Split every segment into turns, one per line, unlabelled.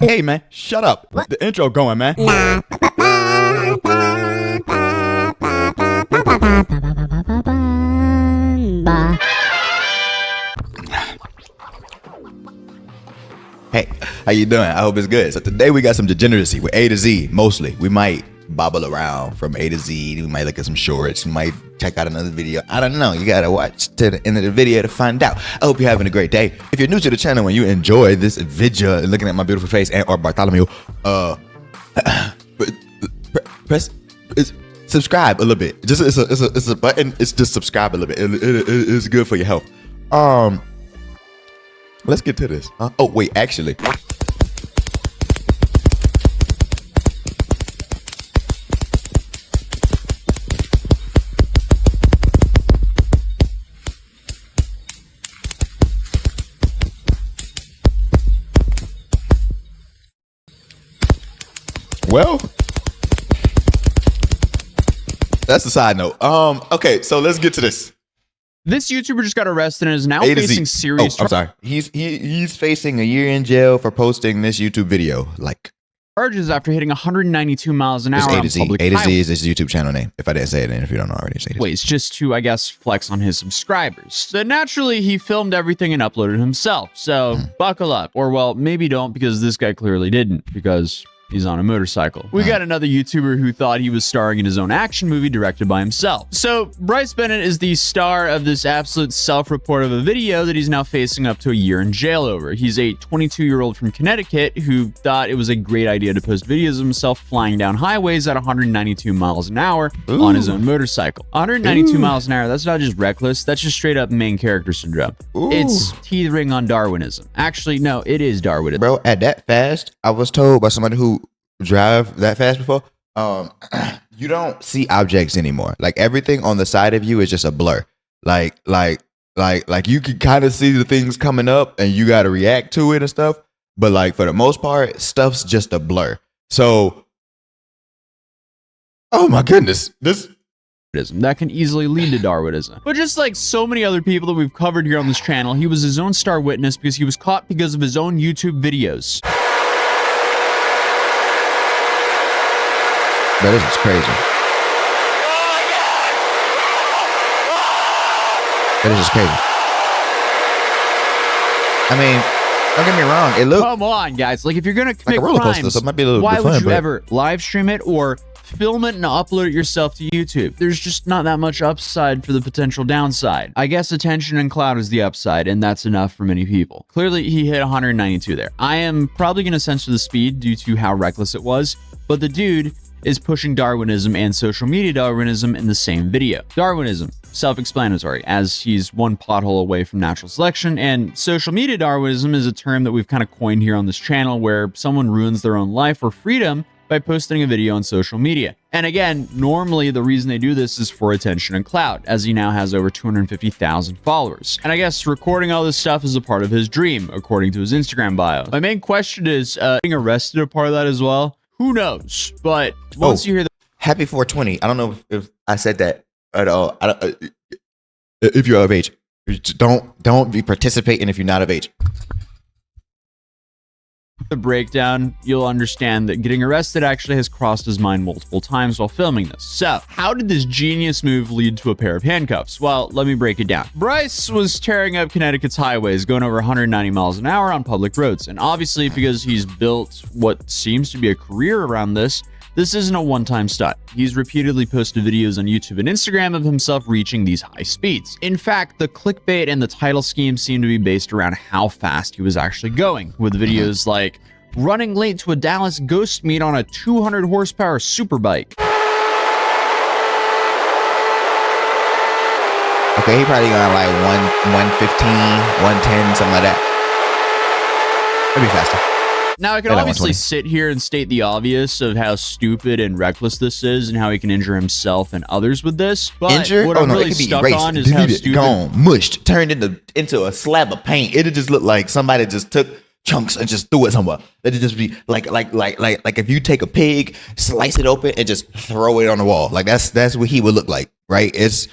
Hey man, shut up. What? The intro going, man. Hey, how you doing? I hope it's good. So today we got some degeneracy with A to Z, mostly. We might bobble around from A to Z. We might look at some shorts. We might check out another video. I don't know. You gotta watch to the end of the video to find out. I hope you're having a great day. If you're new to the channel and you enjoy this video and looking at my beautiful face and or Bartholomew, press subscribe a little bit. Just it's a button. It's just subscribe a little bit. It's good for your health. Let's get to this. Oh wait, actually. Well, that's a side note. Okay, so let's get to this.
This YouTuber just got arrested and is now facing serious.
I'm sorry. He's facing a year in jail for posting this YouTube video. Like
charges after hitting 192 miles an hour on public highway.
A to Z is his YouTube channel name. If I didn't say it, and if you don't know already, say it.
Wait, it's just to, I guess, flex on his subscribers. So naturally, he filmed everything and uploaded himself. So buckle up, or well, maybe don't, because this guy clearly didn't, because he's on a motorcycle. We got another YouTuber who thought he was starring in his own action movie directed by himself. So Bryce Bennett is the star of this absolute self-report of a video that he's now facing up to a year in jail over. He's a 22-year-old from Connecticut who thought it was a great idea to post videos of himself flying down highways at 192 miles an hour on his own motorcycle. 192 miles an hour, that's not just reckless, that's just straight up main character syndrome. It's teetering on Darwinism. Actually, no, it is Darwinism.
Bro, at that fast, I was told by somebody who drive that fast before, you don't see objects anymore. Like everything on the side of you is just a blur. Like you can kind of see the things coming up and you got to react to it and stuff. But like for the most part, stuff's just a blur. So, oh my goodness,
that can easily lead to Darwinism. But just like so many other people that we've covered here on this channel, he was his own star witness because he was caught because of his own YouTube videos.
Bro, this is crazy. This is crazy. I mean, don't get me wrong. It looks.
Come on, guys. Like, if you're gonna commit
like a roller coaster,
crimes,
so it might be a little
why
fun,
would you
but
ever live stream it or film it and upload it yourself to YouTube? There's just not that much upside for the potential downside. I guess attention and clout is the upside, and that's enough for many people. Clearly, he hit 192 there. I am probably gonna censor the speed due to how reckless it was, but the dude is pushing Darwinism and social media Darwinism in the same video. Darwinism, self-explanatory, as he's one pothole away from natural selection, and social media Darwinism is a term that we've kind of coined here on this channel where someone ruins their own life or freedom by posting a video on social media. And again, normally the reason they do this is for attention and clout, as he now has over 250,000 followers. And I guess recording all this stuff is a part of his dream, according to his Instagram bio. My main question is, being arrested a part of that as well? Who knows? But once you hear the
happy 420. I don't know if I said that at all. If you're of age, don't be participating if you're not of age.
The breakdown, you'll understand that getting arrested actually has crossed his mind multiple times while filming this. So, how did this genius move lead to a pair of handcuffs? Well, let me break it down. Bryce was tearing up Connecticut's highways, going over 190 miles an hour on public roads. And obviously, because he's built what seems to be a career around this isn't a one-time stunt. He's repeatedly posted videos on YouTube and Instagram of himself reaching these high speeds. In fact, the clickbait and the title scheme seem to be based around how fast he was actually going, with videos like running late to a Dallas ghost meet on a 200 horsepower superbike.
Okay, he probably going like 115, 110, something like that. It'd be faster.
Now, I can obviously sit here and state the obvious of how stupid and reckless this is and how he can injure himself and others with this. But
injured?
what I'm really stuck on is how stupid.
Gone, mushed, turned into a slab of paint. It'd just look like somebody just took chunks and just threw it somewhere. It'd just be like if you take a pig, slice it open, and just throw it on the wall. Like that's what he would look like, right? It's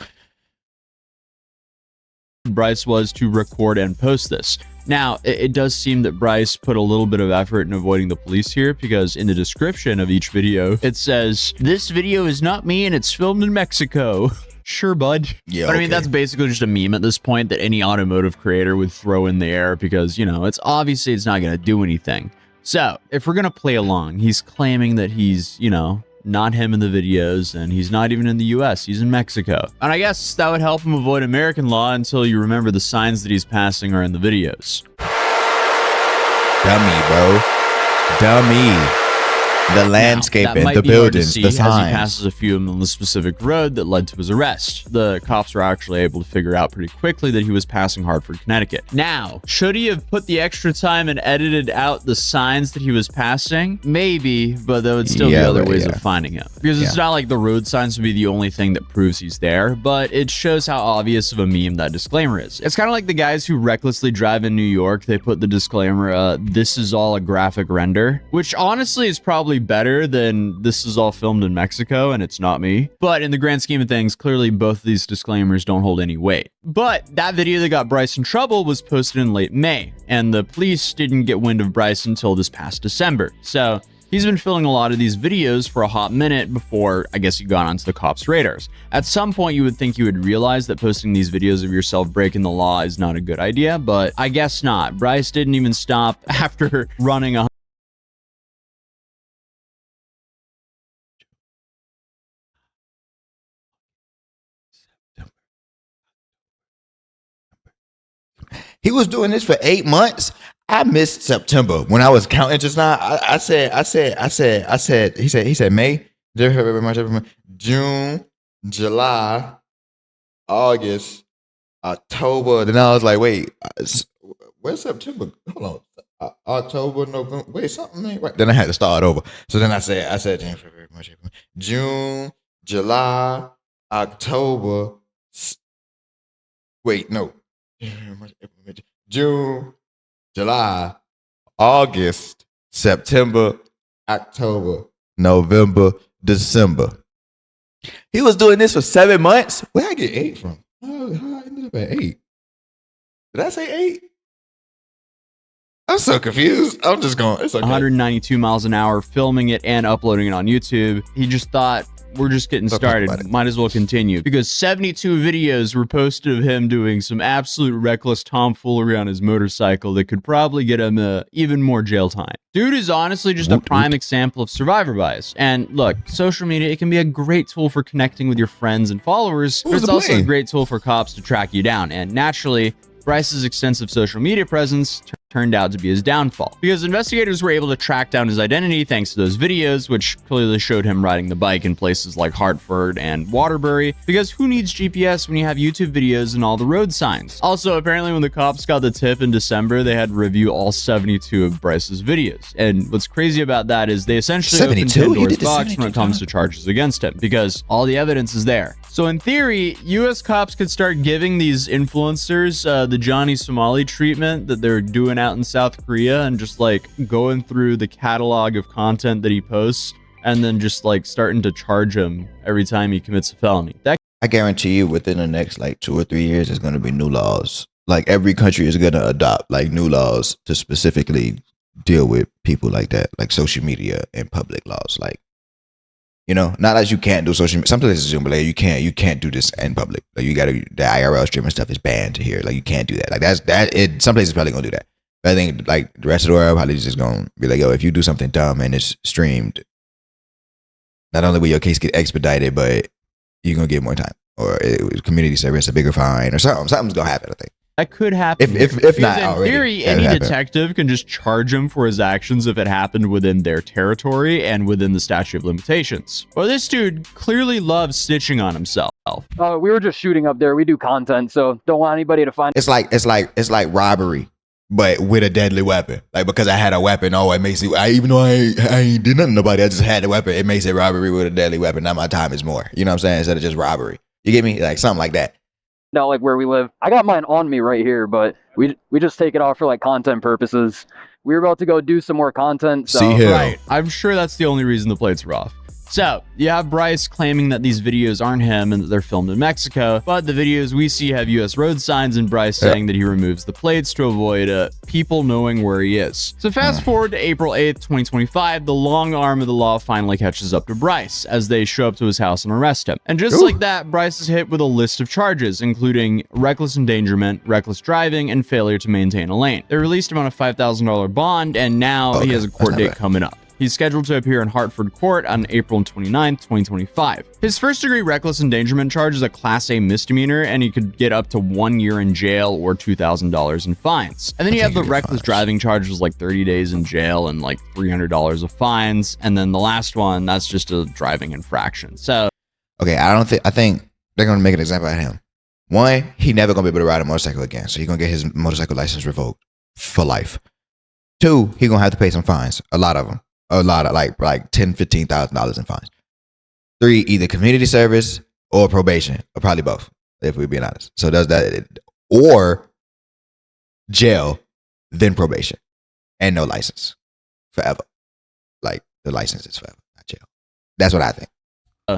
Bryce was to record and post this. Now, it does seem that Bryce put a little bit of effort in avoiding the police here, because in the description of each video, it says, "This video is not me and it's filmed in Mexico." Sure, bud.
Yeah,
but I mean, that's basically just a meme at this point that any automotive creator would throw in the air because, you know, it's obviously it's not going to do anything. So if we're going to play along, he's claiming that he's, you know, not him in the videos, and he's not even in the US, he's in Mexico. And I guess that would help him avoid American law until you remember the signs that he's passing are in the videos.
Dummy, bro. Dummy. The landscaping, the buildings, the signs.
As he passes a few of them on the specific road that led to his arrest. The cops were actually able to figure out pretty quickly that he was passing Hartford, Connecticut. Now, should he have put the extra time and edited out the signs that he was passing? Maybe, but there would still be other ways of finding him. Because it's not like the road signs would be the only thing that proves he's there, but it shows how obvious of a meme that disclaimer is. It's kind of like the guys who recklessly drive in New York. They put the disclaimer, "This is all a graphic render," which honestly is probably better than "this is all filmed in Mexico and it's not me." But in the grand scheme of things, clearly both of these disclaimers don't hold any weight. But that video that got Bryce in trouble was posted in late May, and the police didn't get wind of Bryce until this past December. So he's been filming a lot of these videos for a hot minute before, I guess, he got onto the cops' radars. At some point, you would think you would realize that posting these videos of yourself breaking the law is not a good idea, but I guess not. Bryce didn't even stop after running a
He was doing this for 8 months. I missed September when I was counting just now. He said May, February, March, April, May, June, July, August, October. Then I was like, wait, where's September? Hold on. October, November. Wait, something ain't right. Then I had to start over. So then I said January, February, March, April, June, July, October. Wait, no. June, July, August, September, October, November, December. He was doing this for 7 months. Where I get 8 from? How I ended up at 8? Did I say 8? I'm so confused. I'm just going. It's okay.
192 miles an hour, filming it and uploading it on YouTube. He just thought, we're just getting started. Might as well continue. Because 72 videos were posted of him doing some absolute reckless tomfoolery on his motorcycle that could probably get him even more jail time. Dude is honestly just a prime example of survivor bias. And look, social media, it can be a great tool for connecting with your friends and followers, but it's also a great tool for cops to track you down. And naturally, Bryce's extensive social media presence turned out to be his downfall, because investigators were able to track down his identity thanks to those videos, which clearly showed him riding the bike in places like Hartford and Waterbury, because who needs GPS when you have YouTube videos and all the road signs? Also, apparently when the cops got the tip in December, they had to review all 72 of Bryce's videos. And what's crazy about that is they essentially opened Pandora's box when it comes to charges against him, because all the evidence is there. So in theory, US cops could start giving these influencers the Johnny Somali treatment that they're doing out in South Korea, and just like going through the catalog of content that he posts and then just like starting to charge him every time he commits a felony.
I guarantee you within the next like 2 or 3 years, there's going to be new laws. Like every country is going to adopt like new laws to specifically deal with people like that, like social media and public laws. Like, you know, not that you can't do social media. Some places like you can't do this in public. Like you got to, the IRL streaming stuff is banned here. Like you can't do that. Like some places probably gonna do that. But I think like the rest of the world probably just gonna be like, yo, if you do something dumb and it's streamed, not only will your case get expedited, but you're gonna get more time, or community service, a bigger fine, or something. Something's gonna happen, I think.
That could happen.
If not
in
already,
theory, any detective can just charge him for his actions if it happened within their territory and within the statute of limitations. Well, this dude clearly loves snitching on himself.
We were just shooting up there. We do content, so don't want anybody to find.
It's like robbery, but with a deadly weapon. Like because I had a weapon, it makes it. Even though I ain't did nothing to nobody, I just had a weapon. It makes it robbery with a deadly weapon. Now my time is more. You know what I'm saying? Instead of just robbery. You get me? Like something like that.
No, like where we live. I got mine on me right here, but we just take it off for like content purposes. We were about to go do some more content. So.
See here.
Right. I'm sure that's the only reason the plates were off. So you have Bryce claiming that these videos aren't him and that they're filmed in Mexico, but the videos we see have US road signs and Bryce saying that he removes the plates to avoid people knowing where he is. So fast forward to April 8th, 2025, the long arm of the law finally catches up to Bryce as they show up to his house and arrest him. And just like that, Bryce is hit with a list of charges, including reckless endangerment, reckless driving, and failure to maintain a lane. They released him on a $5,000 bond, and now he has a court date coming up. He's scheduled to appear in Hartford Court on April 29th, 2025. His first-degree reckless endangerment charge is a Class A misdemeanor, and he could get up to 1 year in jail or $2,000 in fines. And then you have the reckless driving charge, was like 30 days in jail and like $300 of fines. And then the last one, that's just a driving infraction. So,
okay, I think they're gonna make an example out of him. One, he never gonna be able to ride a motorcycle again, so he's gonna get his motorcycle license revoked for life. Two, he gonna have to pay some fines, a lot of them. A lot of like $10,000-$15,000 in fines. Three, either community service or probation, or probably both, if we're being honest. So does that, or jail, then probation, and no license forever. Like the license is forever, not jail. That's what I think.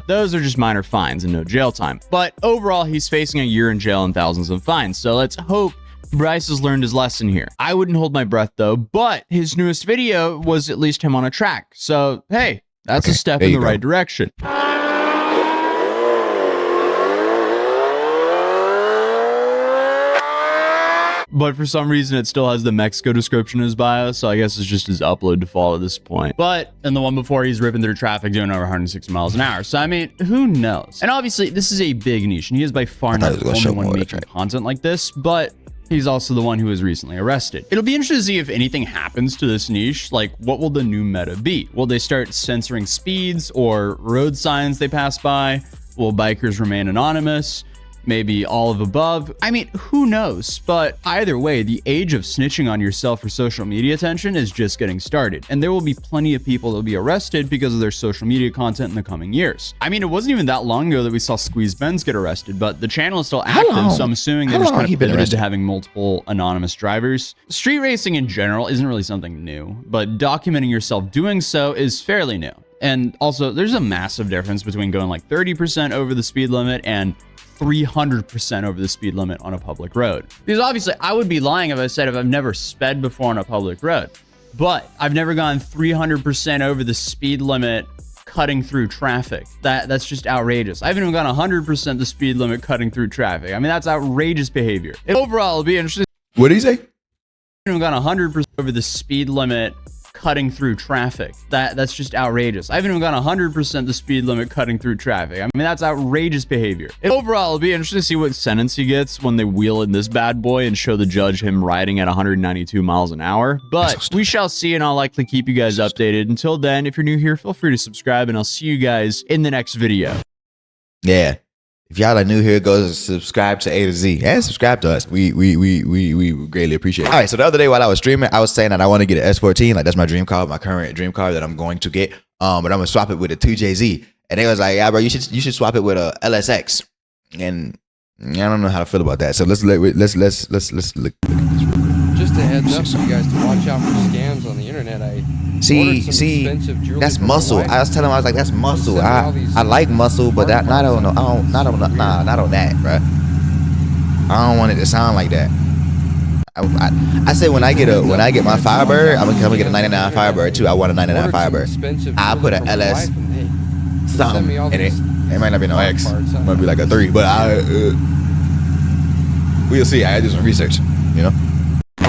Those are just minor fines and no jail time. But overall, he's facing a year in jail and thousands of fines. So let's hope Bryce has learned his lesson here. I wouldn't hold my breath though, but his newest video was at least him on a track. So, hey, that's a step in the right direction. But for some reason, it still has the Mexico description in his bio, so I guess it's just his upload default at this point. But in the one before, he's ripping through traffic doing over 160 miles an hour. So, I mean, who knows? And obviously, this is a big niche, and he is by far not the only one making content like this, but he's also the one who was recently arrested. It'll be interesting to see if anything happens to this niche. Like, what will the new meta be? Will they start censoring speeds or road signs they pass by? Will bikers remain anonymous? Maybe all of above. I mean, who knows? But either way, the age of snitching on yourself for social media attention is just getting started. And there will be plenty of people that will be arrested because of their social media content in the coming years. I mean, it wasn't even that long ago that we saw Squeeze Benz get arrested, but the channel is still active, so I'm assuming they just kind of pivoted to having multiple anonymous drivers. Street racing in general isn't really something new, but documenting yourself doing so is fairly new. And also, there's a massive difference between going like 30% over the speed limit and 300% over the speed limit on a public road. Because obviously I would be lying if I said I've never sped before on a public road, but I've never gone 300% over the speed limit cutting through traffic. That's just outrageous. I haven't even gone 100% the speed limit cutting through traffic. I mean, that's outrageous behavior. Overall, it'll be interesting.
What did he say?
I haven't even gone 100% over the speed limit cutting through traffic. That's just outrageous. I haven't even gone 100% the speed limit cutting through traffic. I mean, that's outrageous behavior. Overall, it'll be interesting to see what sentence he gets when they wheel in this bad boy and show the judge him riding at 192 miles an hour. But we shall see, and I'll likely keep you guys updated. Until then, if you're new here, feel free to subscribe, and I'll see you guys in the next video.
Yeah. If y'all are new here, go subscribe to A to Z and subscribe to us. We greatly appreciate it. All right, so the other day while I was streaming, I was saying that I want to get an S14. Like, that's my dream car, my current dream car that I'm going to get. But I'm gonna swap it with a 2JZ. And they was like, yeah, bro, you should swap it with a LSX. And I don't know how to feel about that. So let's look at this real quick.
Just a heads up for you guys to watch out for scams on the internet.
See, that's muscle. I was telling him, I was like, that's muscle. I like muscle, but that not on that, bro. I don't want it to sound like that. I say when I get my Firebird, I'm gonna get a 99 Firebird too. I want a 99 Firebird. I put an LS something in it. It might not be no X. It might be like a 3, but we'll see. I do some research, you know.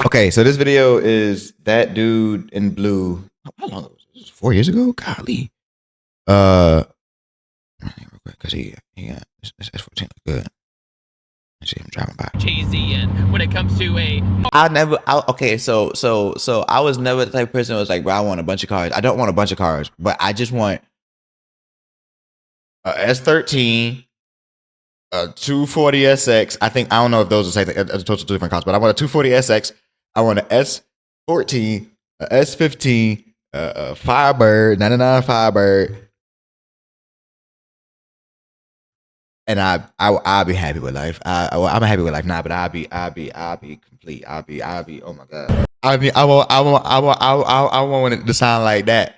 Okay, so this video is that dude in blue. How long was this? 4 years ago? Golly. Real quick, cause he got this S14 look good. I see him driving by.
Cheesy, and when it comes to
okay, so I was never the type of person who was like, bro, I want a bunch of cars. I don't want a bunch of cars, but I just want a S13, a 240 SX. I don't know if those are total two different cars, but I want a 240 SX. I want an S14, a S15, a Firebird, 99 Firebird, and I'll be happy with life. I'm happy with life now, but I'll be complete. I'll be. Oh my god. I mean, I want it to sound like that.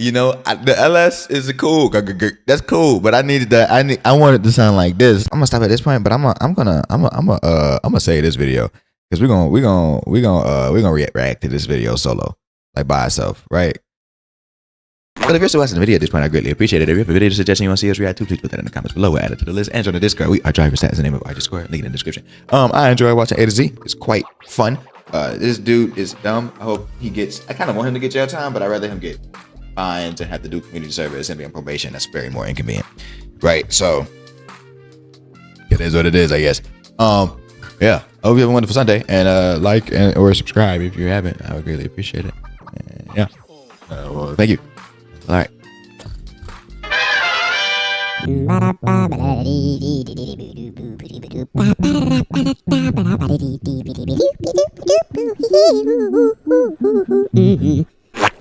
You know, the LS is a cool. That's cool, but I needed that. I wanted to sound like this. I'm gonna stop at this point, but I'm gonna say this video because we're gonna react to this video solo, like by itself, right? But if you're still watching the video at this point, I greatly appreciate it. If you have a video suggestion you want to see us react to, please put that in the comments below. We'll add it to the list. And join the Discord. We are Driver Stat is the name of our Discord. Link in the description. I enjoy watching A to Z. It's quite fun. This dude is dumb. I hope he gets. I kind of want him to get jail time, but I'd rather him get fines and have to do community service and be on probation. That's very more inconvenient, right? So it is what it is, I guess. Yeah. I hope you have a wonderful Sunday, and like or subscribe if you haven't. I would greatly appreciate it. And yeah. Well, thank you. All right.
Mm-hmm.